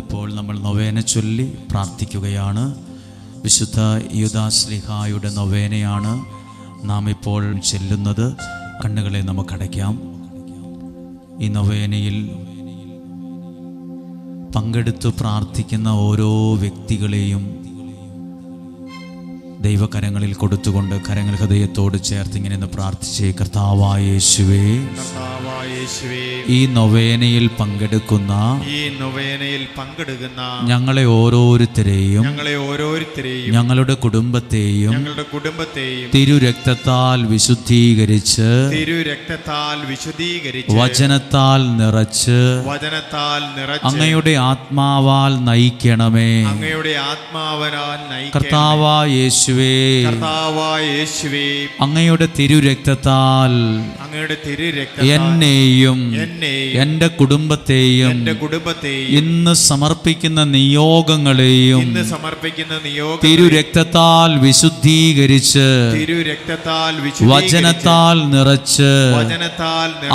ഇപ്പോൾ നമ്മൾ നൊവേന ചൊല്ലി പ്രാർത്ഥിക്കുകയാണ്. വിശുദ്ധ യൂദാശ്ലീഹായുടെ നൊവേനയാണ് നാം ഇപ്പോൾ ചെല്ലുന്നത്. കണ്ണുകളെ നമുക്കടയ്ക്കാം. ഈ നൊവേനയിൽ പങ്കെടുത്തു പ്രാർത്ഥിക്കുന്ന ഓരോ വ്യക്തികളെയും ദൈവകരങ്ങളിൽ കൊടുത്തുകൊണ്ട് കരങ്ങൾ ഹൃദയത്തോട് ചേർത്ത് ഇങ്ങനെ പ്രാർത്ഥിച്ചേ. കർത്താവായ യേശുവേ, ഈ നൊവേനയിൽ പങ്കെടുക്കുന്ന ഞങ്ങളെ ഓരോരുത്തരെയും ഞങ്ങളുടെ കുടുംബത്തെയും തിരുരക്തത്താൽ വിശുദ്ധീകരിച്ച് വചനത്താൽ നിറച്ച് അങ്ങയുടെ ആത്മാവാൽ നയിക്കണമേ. കർത്താവായ യേശുവേ, അങ്ങയുടെ തിരുരക്തത്താൽ എന്നെയും എന്റെ കുടുംബത്തെയും ഇന്ന് സമർപ്പിക്കുന്ന നിയോഗങ്ങളെയും തിരുരക്തത്താൽ വിശുദ്ധീകരിച്ച് വചനത്താൽ നിറച്ച്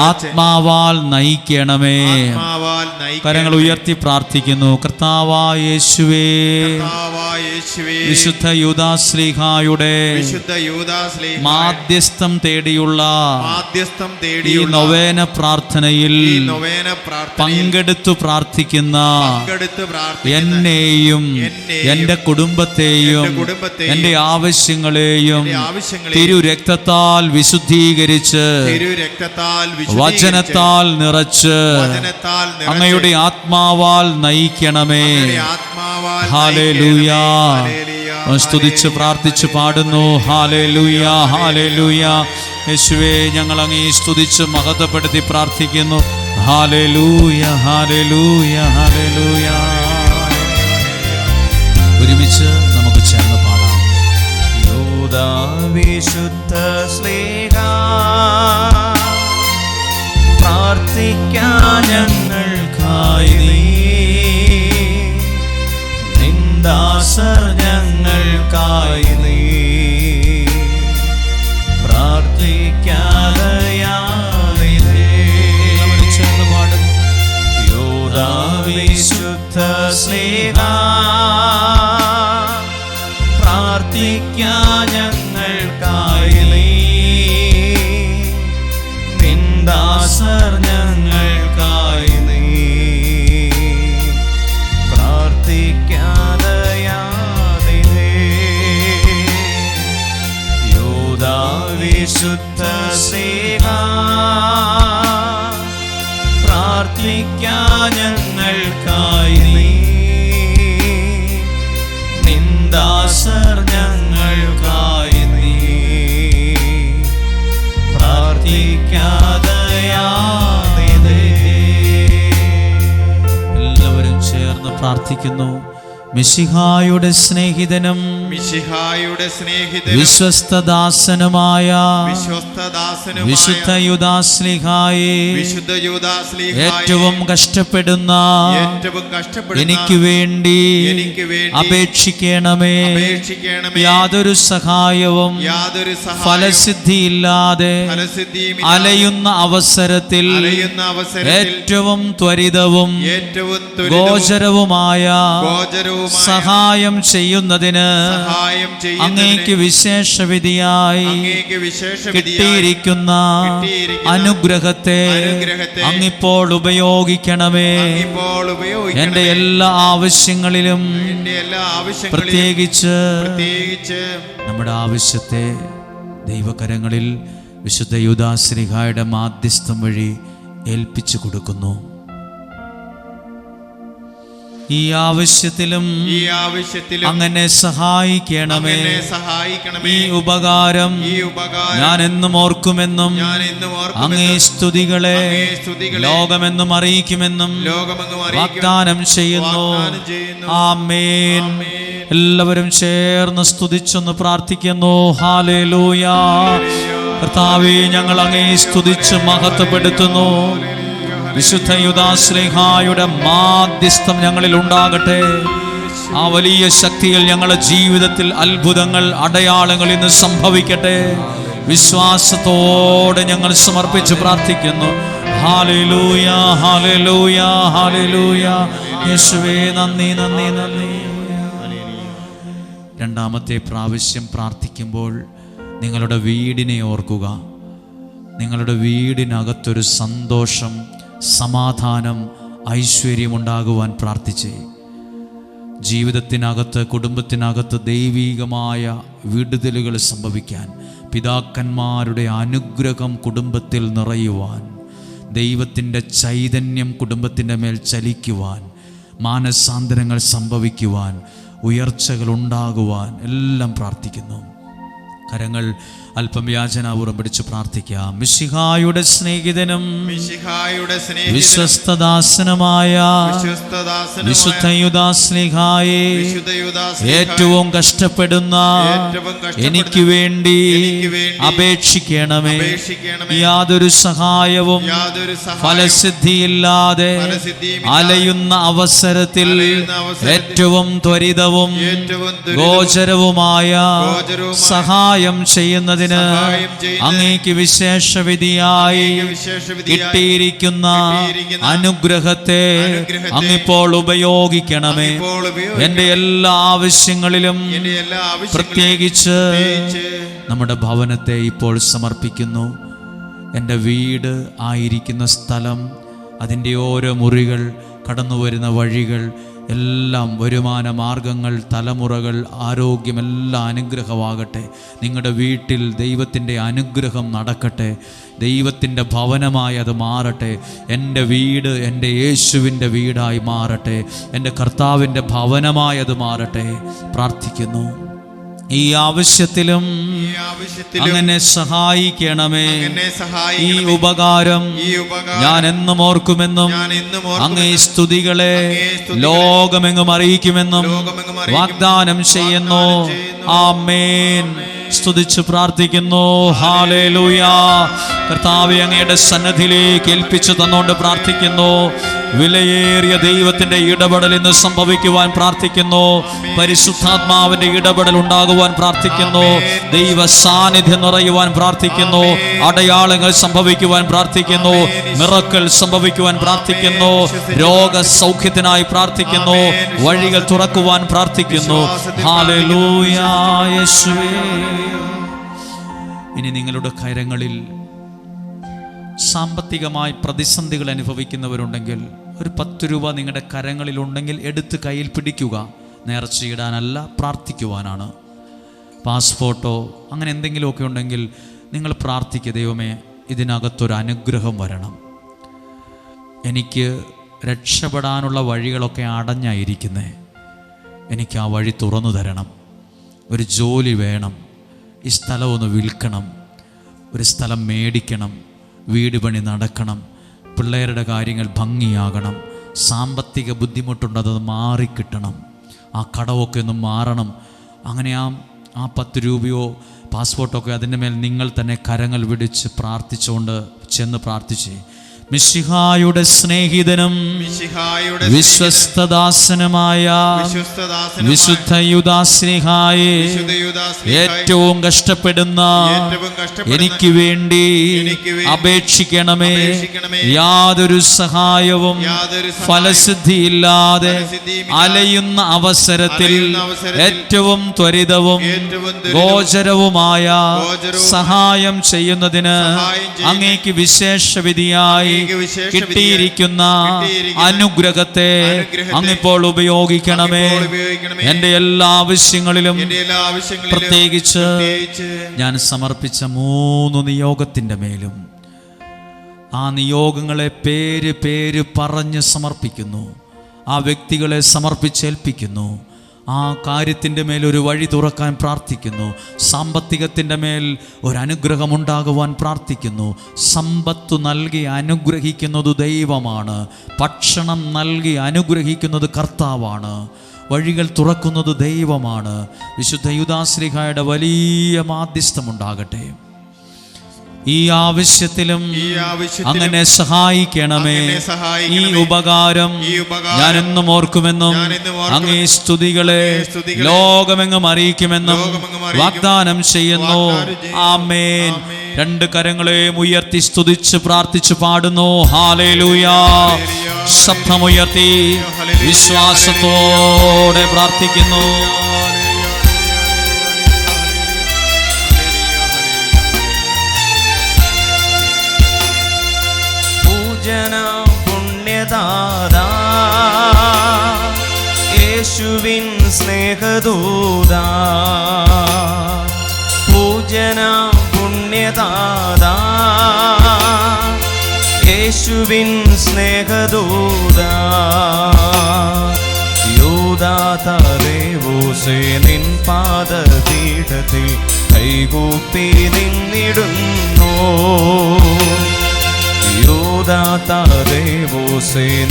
ആത്മാവാൽ നയിക്കണമേ. കരങ്ങൾ ഉയർത്തി പ്രാർത്ഥിക്കുന്നു. കർത്താവായ യേശുവേ, വിശുദ്ധ യൂദാശ്ലീഹായുടെ മാധ്യസ്ഥം തേടിയുള്ള ഈ നൊവേന പ്രാർത്ഥനയിൽ പങ്കെടുത്തു പ്രാർത്ഥിക്കുന്ന എന്നെയും എന്റെ കുടുംബത്തെയും എന്റെ ആവശ്യങ്ങളെയും തിരുരക്തത്താൽ വിശുദ്ധീകരിച്ച് വചനത്താൽ നിറച്ച് അങ്ങയുടെ ആത്മാവാൽ നയിക്കണമേ. ഹല്ലേലൂയ. സ്തുതിച്ച് പ്രാർത്ഥിച്ച് പാടുന്നു. Hallelujah, hallelujah. യേശുവേ, ഞങ്ങൾ അങ്ങേ സ്തുതിച്ച് മഹത്വപ്പെടുത്തി പ്രാർത്ഥിക്കുന്നു. Hallelujah, hallelujah, hallelujah. ഒരുമിച്ച് നമുക്ക് ചേർന്ന് പാടാം. യൂദാ വിശുദ്ധ ശ്ലീഹാ, പ്രാർത്ഥിക്കാൻ ഞങ്ങൾക്കായി ദാസർ ഞങ്ങൾക്കായി നീ പ്രാർത്ഥിക്കാതെയാതെ പാടും. യൂദാ വിശുദ്ധ ശ്ലീഹാ, പ്രാർത്ഥിക്കാൻ ഞങ്ങൾക്കായി നീ ദാസർ ഞങ്ങൾക്കായി നീ വിശുദ്ധ ശ്ലീഹാ, പ്രാർത്ഥിക്കാൻ ഞങ്ങൾക്കായി നീ ദാസർ ഞങ്ങൾക്കായി നീ പ്രാർത്ഥിക്കാതെയാതെ. എല്ലാവരും ചേർന്ന് പ്രാർത്ഥിക്കുന്നു. മിശിഹായുടെ സ്നേഹിതനും വിശ്വസ്തദാസനുമായ വിശുദ്ധ യൂദാശ്ലീഹായെ, ഏറ്റവും കഷ്ടപ്പെടുന്ന എനിക്ക് വേണ്ടി അപേക്ഷിക്കണമേ. യാതൊരു സഹായവും ഫലസിദ്ധിയില്ലാതെ അലയുന്ന അവസരത്തിൽ ഏറ്റവും ത്വരിതവും ഗോചരവുമായ സഹായം ചെയ്യുന്നതിന് അങ്ങേക്ക് വിശേഷവിധിയായി കിട്ടിയിരിക്കുന്ന അനുഗ്രഹത്തെ അങ്ങിപ്പോൾ ഉപയോഗിക്കണമേ. എന്റെ എല്ലാ ആവശ്യങ്ങളിലും പ്രത്യേകിച്ച് നമ്മുടെ ആവശ്യത്തെ ദൈവകരങ്ങളിൽ വിശുദ്ധ യൂദാശ്ലീഹായുടെ മാധ്യസ്ഥം വഴി ഏൽപ്പിച്ചു കൊടുക്കുന്നു. ഈ ആവശ്യത്തിലും അങ്ങനെ സഹായിക്കണമേ. ഈ ഉപകാരം ഞാൻ എന്നും ഓർക്കുമെന്നും അങ്ങേ സ്തുതികളെ ലോകമെന്നും അറിയിക്കുമെന്നും വാഗ്ദാനം ചെയ്യുന്നു. ആമേൻ. എല്ലാവരും ചേർന്ന് സ്തുതിച്ചൊന്ന് പ്രാർത്ഥിക്കുന്നു. ഹല്ലേലൂയ. കർത്താവേ, ഞങ്ങൾ അങ്ങേ സ്തുതിച്ച് മഹത്വപ്പെടുത്തുന്നു. വിശുദ്ധ യൂദാശ്ലീഹായുടെ മാധ്യസ്ഥം ഞങ്ങളിൽ ഉണ്ടാകട്ടെ. ആ വലിയ ശക്തിയിൽ ഞങ്ങളുടെ ജീവിതത്തിൽ അത്ഭുതങ്ങൾ, അടയാളങ്ങൾ ഇന്ന് സംഭവിക്കട്ടെ. വിശ്വാസത്തോടെ ഞങ്ങൾ സമർപ്പിച്ച് പ്രാർത്ഥിക്കുന്നു. Hallelujah, hallelujah, hallelujah. യേശുവേ നന്ദി, നന്ദി, നന്ദി. രണ്ടാമത്തെ പ്രാവശ്യം പ്രാർത്ഥിക്കുമ്പോൾ നിങ്ങളുടെ വീടിനെ ഓർക്കുക. നിങ്ങളുടെ വീടിനകത്തൊരു സന്തോഷം, സമാധാനം, ഐശ്വര്യമുണ്ടാകുവാൻ പ്രാർത്ഥിച്ചേ. ജീവിതത്തിനകത്ത്, കുടുംബത്തിനകത്ത് ദൈവീകമായ വിടുതലുകൾ സംഭവിക്കാൻ, പിതാക്കന്മാരുടെ അനുഗ്രഹം കുടുംബത്തിൽ നിറയുവാൻ, ദൈവത്തിൻ്റെ ചൈതന്യം കുടുംബത്തിൻ്റെ മേൽ ചലിക്കുവാൻ, മാനസാന്തരങ്ങൾ സംഭവിക്കുവാൻ, ഉയർച്ചകൾ ഉണ്ടാകുവാൻ എല്ലാം പ്രാർത്ഥിക്കുന്നു. കരങ്ങൾ അല്പം യാചനാപൂർവ്വം പിടിച്ച് പ്രാർത്ഥിക്കാം. മിശിഹായുടെ സ്നേഹിതനും വിശ്വസ്തദാസനുമായ വിശുദ്ധ യൂദാശ്ലീഹായേ, ഏറ്റവും കഷ്ടപ്പെടുന്ന എനിക്ക് വേണ്ടി അപേക്ഷിക്കണമേ. യാതൊരു സഹായവും ഫലസിദ്ധിയില്ലാതെ അലയുന്ന അവസരത്തിൽ ഏറ്റവും ത്വരിതവും ഗോചരവുമായ സഹായം ചെയ്യുന്നതിന് അങ്ങേക്ക് വിശേഷവിധിയായി കിട്ടിയിരിക്കുന്ന അനുഗ്രഹത്തെ അങ്ങിപ്പോൾ ഉപയോഗിക്കണമേ. എന്റെ എല്ലാ ആവശ്യങ്ങളിലും പ്രത്യേകിച്ച് നമ്മുടെ ഭവനത്തെ ഇപ്പോൾ സമർപ്പിക്കുന്നു. എൻ്റെ വീട് ആയിരിക്കുന്ന സ്ഥലം, അതിൻ്റെ ഓരോ മുറികൾ, കടന്നു വരുന്ന വഴികൾ എല്ലാം, വരുമാന മാർഗങ്ങൾ, തലമുറകൾ, ആരോഗ്യമെല്ലാം അനുഗ്രഹമാകട്ടെ. നിങ്ങളുടെ വീട്ടിൽ ദൈവത്തിൻ്റെ അനുഗ്രഹം നടക്കട്ടെ. ദൈവത്തിൻ്റെ ഭവനമായി അത് മാറട്ടെ. എൻ്റെ വീട് എൻ്റെ യേശുവിൻ്റെ വീടായി മാറട്ടെ. എൻ്റെ കർത്താവിൻ്റെ ഭവനമായി അത് മാറട്ടെ. പ്രാർത്ഥിക്കുന്നു. ഈ ആവശ്യത്തിലും അങ്ങനെ സഹായിക്കണമേ. ഈ ഉപകാരം ഞാൻ എന്നും ഓർക്കുമെന്നും അങ്ങേ സ്തുതികളെ ലോകമെങ്ങും അറിയിക്കുമെന്നും വാഗ്ദാനം ചെയ്യുന്നു. ആമേൻ. സ്തുതിച്ച് പ്രാർത്ഥിക്കുന്നു. ഹല്ലേലൂയ. കർത്താവേ, അങ്ങയുടെ സന്നിധിയിലേക്ക് ഏൽപ്പിച്ചു തന്നുകൊണ്ട് പ്രാർത്ഥിക്കുന്നു. വിലയേറിയ ദൈവത്തിന്റെ ഇടപെടൽ ഇന്ന് സംഭവിക്കുവാൻ പ്രാർത്ഥിക്കുന്നു. പരിശുദ്ധാത്മാവിന്റെ ഇടപെടൽ ഉണ്ടാകുവാൻ പ്രാർത്ഥിക്കുന്നു. ദൈവ സാന്നിധ്യം നിറയുവാൻ പ്രാർത്ഥിക്കുന്നു. അടയാളങ്ങൾ സംഭവിക്കുവാൻ പ്രാർത്ഥിക്കുന്നു. മിറക്കിൾ സംഭവിക്കുവാൻ പ്രാർത്ഥിക്കുന്നു. രോഗസൗഖ്യത്തിനായി പ്രാർത്ഥിക്കുന്നു. വഴികൾ തുറക്കുവാൻ പ്രാർത്ഥിക്കുന്നു. ഹല്ലേലൂയ യേശുവേ. ഇനി നിങ്ങളുടെ കരങ്ങളിൽ സാമ്പത്തികമായി പ്രതിസന്ധികൾ അനുഭവിക്കുന്നവരുണ്ടെങ്കിൽ, ഒരു 10 രൂപ നിങ്ങളുടെ കരങ്ങളിലുണ്ടെങ്കിൽ എടുത്ത് കയ്യിൽ പിടിക്കുക. നേർച്ചയിടാനല്ല, പ്രാർത്ഥിക്കുവാനാണ്. പാസ്പോർട്ടോ അങ്ങനെ എന്തെങ്കിലുമൊക്കെ ഉണ്ടെങ്കിൽ നിങ്ങൾ പ്രാർത്ഥിക്കുക. ദൈവമേ, ഇതിനകത്തൊരു അനുഗ്രഹം വരണം. എനിക്ക് രക്ഷപ്പെടാനുള്ള വഴികളൊക്കെ അടഞ്ഞായിരിക്കുന്നേ. എനിക്ക് ആ വഴി തുറന്നു തരണം. ഒരു ജോലി വേണം. ഈ സ്ഥലം ഒന്ന് വിൽക്കണം. ഒരു സ്ഥലം മേടിക്കണം. വീട് പണി നടക്കണം. പിള്ളേരുടെ കാര്യങ്ങൾ ഭംഗിയാകണം. സാമ്പത്തിക ബുദ്ധിമുട്ടുണ്ടത് മാറിക്കിട്ടണം. ആ കടമൊക്കെ ഒന്ന് മാറണം. അങ്ങനെ ആ 10 രൂപയോ പാസ്പോർട്ടൊക്കെ അതിൻ്റെ മേൽ നിങ്ങൾ തന്നെ കരങ്ങൾ പിടിച്ച് പ്രാർത്ഥിച്ചുകൊണ്ട് ചെന്ന് പ്രാർത്ഥിച്ചേ. മിശിഹായുടെ സ്നേഹിതനും വിശ്വസ്തദാസനുമായ വിശുദ്ധ യൂദാശ്ലീഹായേ, ഏറ്റവും കഷ്ടപ്പെടുന്ന എനിക്ക് വേണ്ടി അപേക്ഷിക്കണമേ. യാതൊരു സഹായവും ഫലസിദ്ധിയില്ലാതെ അലയുന്ന അവസരത്തിൽ ഏറ്റവും ത്വരിതവും ഗോചരവുമായ സഹായം ചെയ്യുന്നതിന് അങ്ങേക്ക് വിശേഷവിധിയായി കിട്ടിയിരിക്കുന്ന അനുഗ്രഹത്തെ അങ്ങിപ്പോൾ ഉപയോഗിക്കണമേ. എൻ്റെ എല്ലാ ആവശ്യങ്ങളിലും പ്രത്യേകിച്ച് ഞാൻ സമർപ്പിച്ച 3 നിയോഗത്തിൻ്റെ മേലും ആ നിയോഗങ്ങളെ പേര് പറഞ്ഞ് സമർപ്പിക്കുന്നു. ആ വ്യക്തികളെ സമർപ്പിച്ചേൽപ്പിക്കുന്നു. ആ കാര്യത്തിൻ്റെ മേൽ ഒരു വഴി തുറക്കാൻ പ്രാർത്ഥിക്കുന്നു. സാമ്പത്തികത്തിൻ്റെ മേൽ ഒരു അനുഗ്രഹമുണ്ടാകുവാൻ പ്രാർത്ഥിക്കുന്നു. സമ്പത്ത് നൽകി അനുഗ്രഹിക്കുന്നത് ദൈവമാണ്. ഭക്ഷണം നൽകി അനുഗ്രഹിക്കുന്നത് കർത്താവാണ്. വഴികൾ തുറക്കുന്നത് ദൈവമാണ്. വിശുദ്ധ യൂദാശ്ലീഹായുടെ വലിയ മാധ്യസ്ഥമുണ്ടാകട്ടെ. ഈ ആവശ്യത്തിലും അങ്ങനെ സഹായിക്കണമേ. ഈ ഉപകാരം ഞാൻ എന്നും ഓർക്കുമെന്നും അങ്ങേ സ്തുതികളെ ലോകമെങ്ങും അറിയിക്കുമെന്നും വാഗ്ദാനം ചെയ്യുന്നു. ആമേൻ. രണ്ട് കരങ്ങളെയും ഉയർത്തി സ്തുതിച്ച് പ്രാർത്ഥിച്ച് പാടുന്നു. ഹല്ലേലൂയ. ശബ്ദമുയർത്തി വിശ്വാസത്തോടെ പ്രാർത്ഥിക്കുന്നു. പൂജന പുണ്യദാതാ യേശുവിൻ സ്നേഹദൂതാ, പൂജന പുണ്യദാതാ യേശുവിൻ സ്നേഹദൂതാ, യൂദാതദേവോസേ നിൻ പാദപീഠത്തിൽ കൈകൂപ്പി നിന്നിടുന്നു. യൂദാതദേവോസേ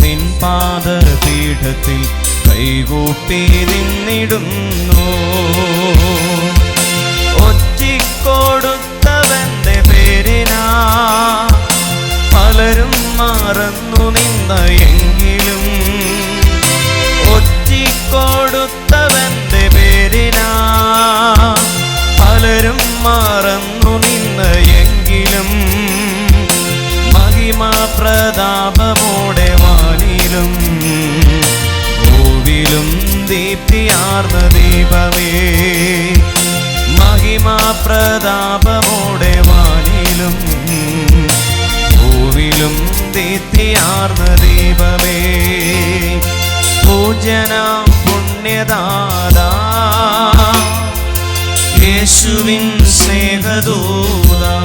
നിൻ പാദപീഠത്തിൽ കൈകൂപ്പി നിന്നിടുന്നു. ഒറ്റിക്കൊടുത്തവന്റെ പേരിനാ പലരും മറന്നു നിന്ന എങ്കിലും, ഒറ്റിക്കൊടുത്തവന്റെ പേരിനാ പലരും മറന്നു നിന്ന എങ്കിലും, മഹിമാ പ്രതാപമോടെ വാനിലും ഭൂവിലും ദീപ്തിയാർന്ന ദീപമേ, മഹിമാ പ്രതാപമോടെ വാനിലും ഭൂവിലും ദീപ്തിയാർന്ന ദീപമേ, പൂജന പുണ്യദാതാ യേശുവിൻ സ്നേഹദൂതാ.